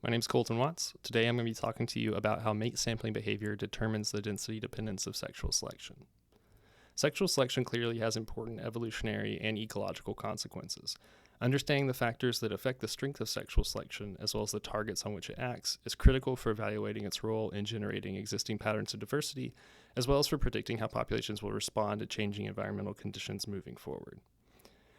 My name's Colton Watts. Today I'm going to be talking to you about how mate sampling behavior determines the density dependence of sexual selection. Sexual selection clearly has important evolutionary and ecological consequences. Understanding the factors that affect the strength of sexual selection, as well as the targets on which it acts, is critical for evaluating its role in generating existing patterns of diversity, as well as for predicting how populations will respond to changing environmental conditions moving forward.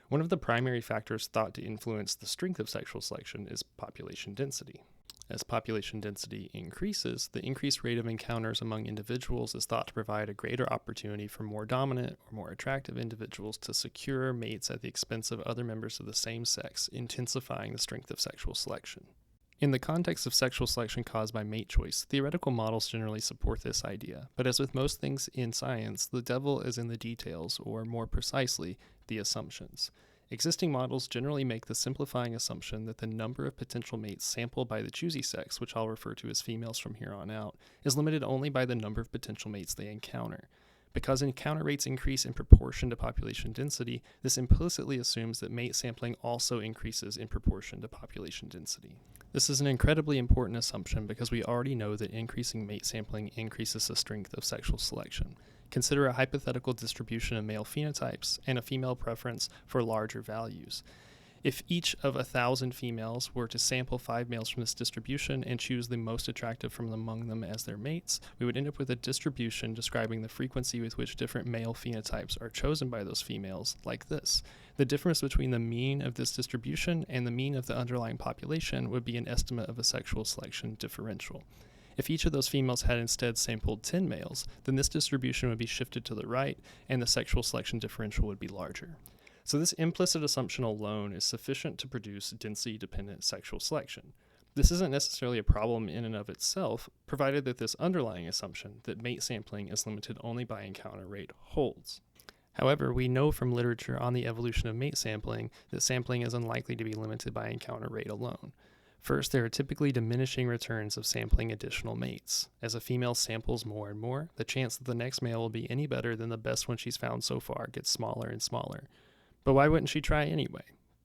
One of the primary factors thought to influence the strength of sexual selection is population density. As population density increases, the increased rate of encounters among individuals is thought to provide a greater opportunity for more dominant or more attractive individuals to secure mates at the expense of other members of the same sex, intensifying the strength of sexual selection. In the context of sexual selection caused by mate choice, theoretical models generally support this idea, but as with most things in science, the devil is in the details, or more precisely, the assumptions. Existing models generally make the simplifying assumption that the number of potential mates sampled by the choosy sex, which I'll refer to as females from here on out, is limited only by the number of potential mates they encounter. Because encounter rates increase in proportion to population density, this implicitly assumes that mate sampling also increases in proportion to population density. This is an incredibly important assumption because we already know that increasing mate sampling increases the strength of sexual selection. Consider a hypothetical distribution of male phenotypes and a female preference for larger values. If each of 1,000 females were to sample 5 males from this distribution and choose the most attractive from among them as their mates, we would end up with a distribution describing the frequency with which different male phenotypes are chosen by those females, like this. The difference between the mean of this distribution and the mean of the underlying population would be an estimate of a sexual selection differential. If each of those females had instead sampled 10 males, then this distribution would be shifted to the right, and the sexual selection differential would be larger. So this implicit assumption alone is sufficient to produce density-dependent sexual selection. This isn't necessarily a problem in and of itself, provided that this underlying assumption that mate sampling is limited only by encounter rate holds. However, we know from literature on the evolution of mate sampling that sampling is unlikely to be limited by encounter rate alone. First, there are typically diminishing returns of sampling additional mates. As a female samples more and more, the chance that the next male will be any better than the best one she's found so far gets smaller and smaller. But why wouldn't she try anyway?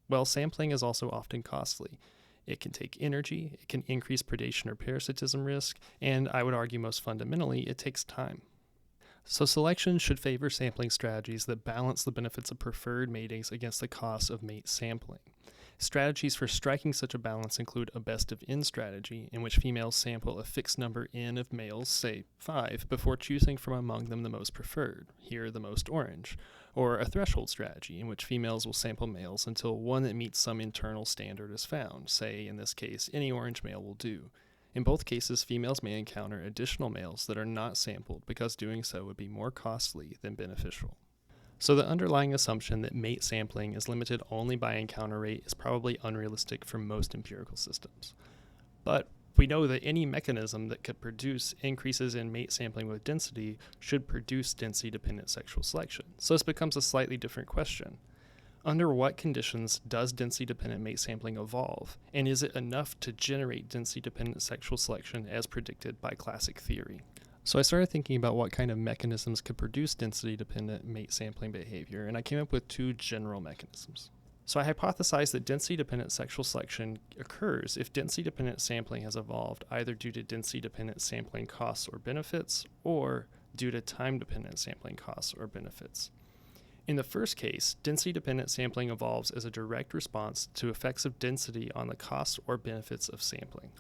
Well, sampling is also often costly. It can take energy, it can increase predation or parasitism risk, and I would argue most fundamentally, it takes time. So selection should favor sampling strategies that balance the benefits of preferred matings against the costs of mate sampling. Strategies for striking such a balance include a best of n strategy, in which females sample a fixed number n of males, say 5, before choosing from among them the most preferred, here the most orange, or a threshold strategy, in which females will sample males until one that meets some internal standard is found, say, in this case, any orange male will do. In both cases, females may encounter additional males that are not sampled because doing so would be more costly than beneficial. So the underlying assumption that mate sampling is limited only by encounter rate is probably unrealistic for most empirical systems. But we know that any mechanism that could produce increases in mate sampling with density should produce density-dependent sexual selection. So this becomes a slightly different question. Under what conditions does density-dependent mate sampling evolve? And is it enough to generate density-dependent sexual selection as predicted by classic theory? So I started thinking about what kind of mechanisms could produce density-dependent mate sampling behavior, and I came up with 2 general mechanisms. So I hypothesized that density-dependent sexual selection occurs if density-dependent sampling has evolved either due to density-dependent sampling costs or benefits, or due to time-dependent sampling costs or benefits. In the first case, density-dependent sampling evolves as a direct response to effects of density on the costs or benefits of sampling.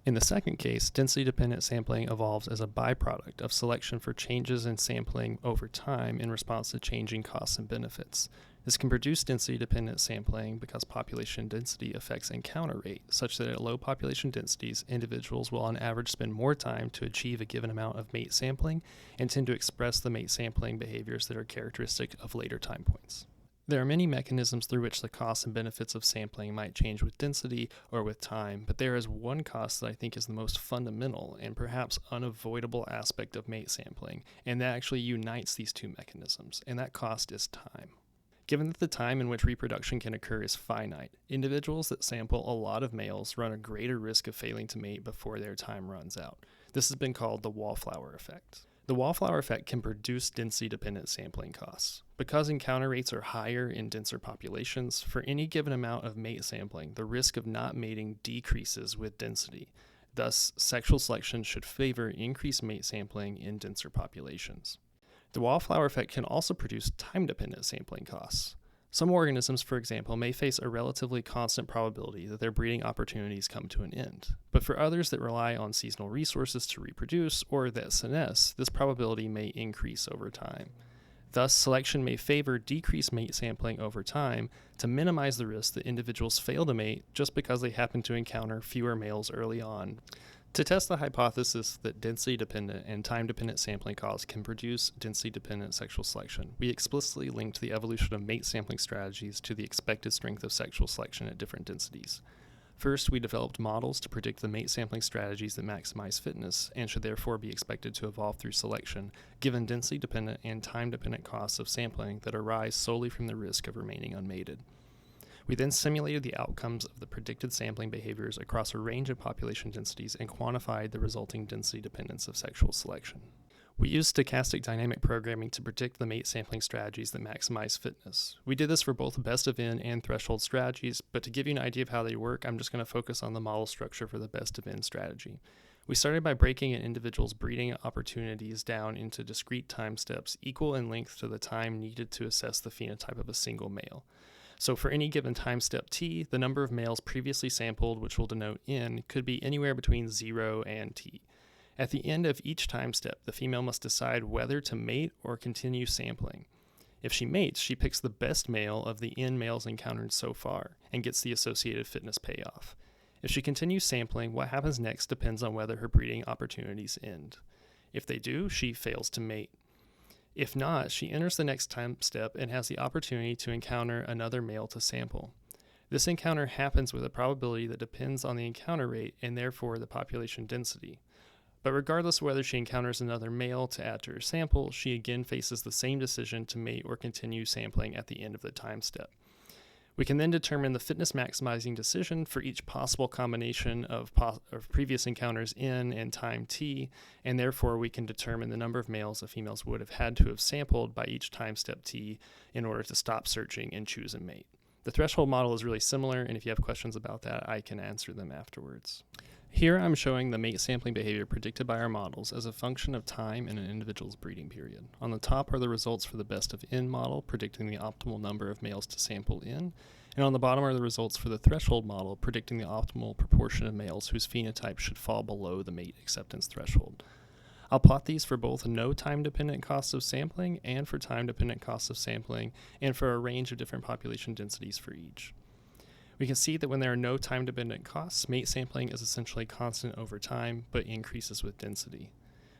In the second case, density-dependent sampling evolves as a byproduct of selection for changes in sampling over time in response to changing costs and benefits. This can produce density-dependent sampling because population density affects encounter rate, such that at low population densities, individuals will on average spend more time to achieve a given amount of mate sampling and tend to express the mate sampling behaviors that are characteristic of later time points. There are many mechanisms through which the costs and benefits of sampling might change with density or with time, but there is one cost that I think is the most fundamental and perhaps unavoidable aspect of mate sampling, and that actually unites these 2 mechanisms, and that cost is time. Given that the time in which reproduction can occur is finite, individuals that sample a lot of males run a greater risk of failing to mate before their time runs out. This has been called the wallflower effect. The wallflower effect can produce density-dependent sampling costs. Because encounter rates are higher in denser populations, for any given amount of mate sampling, the risk of not mating decreases with density. Thus, sexual selection should favor increased mate sampling in denser populations. The wallflower effect can also produce time-dependent sampling costs. Some organisms, for example, may face a relatively constant probability that their breeding opportunities come to an end. But for others that rely on seasonal resources to reproduce or that senesce, this probability may increase over time. Thus, selection may favor decreased mate sampling over time to minimize the risk that individuals fail to mate just because they happen to encounter fewer males early on. To test the hypothesis that density-dependent and time-dependent sampling costs can produce density-dependent sexual selection, we explicitly linked the evolution of mate sampling strategies to the expected strength of sexual selection at different densities. First, we developed models to predict the mate sampling strategies that maximize fitness and should therefore be expected to evolve through selection, given density-dependent and time-dependent costs of sampling that arise solely from the risk of remaining unmated. We then simulated the outcomes of the predicted sampling behaviors across a range of population densities and quantified the resulting density dependence of sexual selection. We used stochastic dynamic programming to predict the mate sampling strategies that maximize fitness. We did this for both best of n and threshold strategies, but to give you an idea of how they work, I'm just going to focus on the model structure for the best of n strategy. We started by breaking an individual's breeding opportunities down into discrete time steps equal in length to the time needed to assess the phenotype of a single male. So for any given time step t, the number of males previously sampled, which will denote n, could be anywhere between 0 and t. At the end of each time step, the female must decide whether to mate or continue sampling. If she mates, she picks the best male of the n males encountered so far and gets the associated fitness payoff. If she continues sampling, what happens next depends on whether her breeding opportunities end. If they do, she fails to mate. If not, she enters the next time step and has the opportunity to encounter another male to sample. This encounter happens with a probability that depends on the encounter rate and therefore the population density. But regardless of whether she encounters another male to add to her sample, she again faces the same decision to mate or continue sampling at the end of the time step. We can then determine the fitness maximizing decision for each possible combination of previous encounters n and time t, and therefore we can determine the number of males the females would have had to have sampled by each time step t in order to stop searching and choose a mate. The threshold model is really similar, and if you have questions about that, I can answer them afterwards. Here I'm showing the mate sampling behavior predicted by our models as a function of time in an individual's breeding period. On the top are the results for the best of n model, predicting the optimal number of males to sample in, and on the bottom are the results for the threshold model, predicting the optimal proportion of males whose phenotype should fall below the mate acceptance threshold. I'll plot these for both no time-dependent costs of sampling and for time-dependent costs of sampling, and for a range of different population densities for each. We can see that when there are no time-dependent costs, mate sampling is essentially constant over time, but increases with density.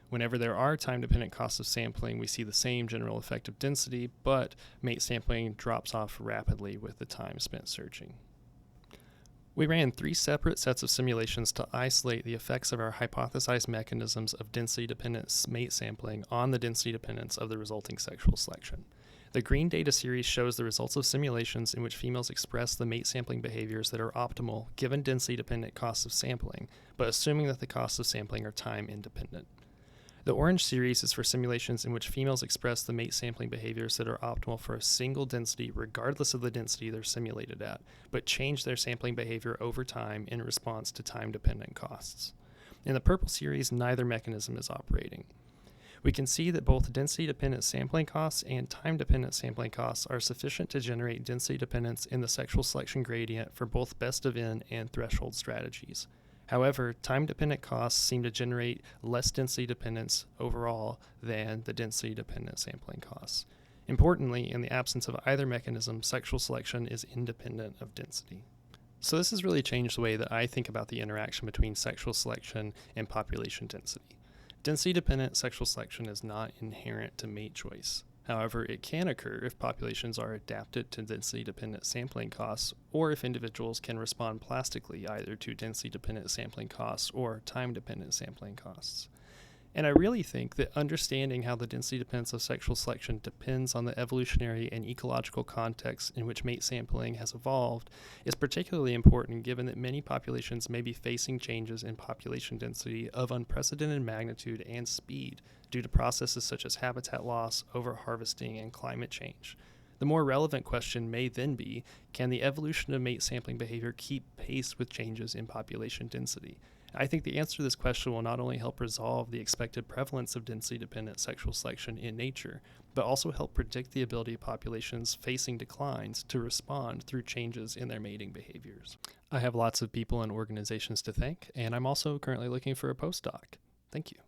Whenever there are time-dependent costs of sampling, we see the same general effect of density, but mate sampling drops off rapidly with the time spent searching. We ran 3 separate sets of simulations to isolate the effects of our hypothesized mechanisms of density-dependent mate sampling on the density dependence of the resulting sexual selection. The green data series shows the results of simulations in which females express the mate sampling behaviors that are optimal given density-dependent costs of sampling, but assuming that the costs of sampling are time-independent. The orange series is for simulations in which females express the mate sampling behaviors that are optimal for a single density regardless of the density they're simulated at, but change their sampling behavior over time in response to time-dependent costs. In the purple series, neither mechanism is operating. We can see that both density-dependent sampling costs and time-dependent sampling costs are sufficient to generate density dependence in the sexual selection gradient for both best of n and threshold strategies. However, time-dependent costs seem to generate less density dependence overall than the density-dependent sampling costs. Importantly, in the absence of either mechanism, sexual selection is independent of density. So this has really changed the way that I think about the interaction between sexual selection and population density. Density-dependent sexual selection is not inherent to mate choice. However, it can occur if populations are adapted to density-dependent sampling costs, or if individuals can respond plastically either to density-dependent sampling costs or time-dependent sampling costs. And I really think that understanding how the density dependence of sexual selection depends on the evolutionary and ecological context in which mate sampling has evolved is particularly important, given that many populations may be facing changes in population density of unprecedented magnitude and speed due to processes such as habitat loss, overharvesting, and climate change. The more relevant question may then be, can the evolution of mate sampling behavior keep pace with changes in population density? I think the answer to this question will not only help resolve the expected prevalence of density-dependent sexual selection in nature, but also help predict the ability of populations facing declines to respond through changes in their mating behaviors. I have lots of people and organizations to thank, and I'm also currently looking for a postdoc. Thank you.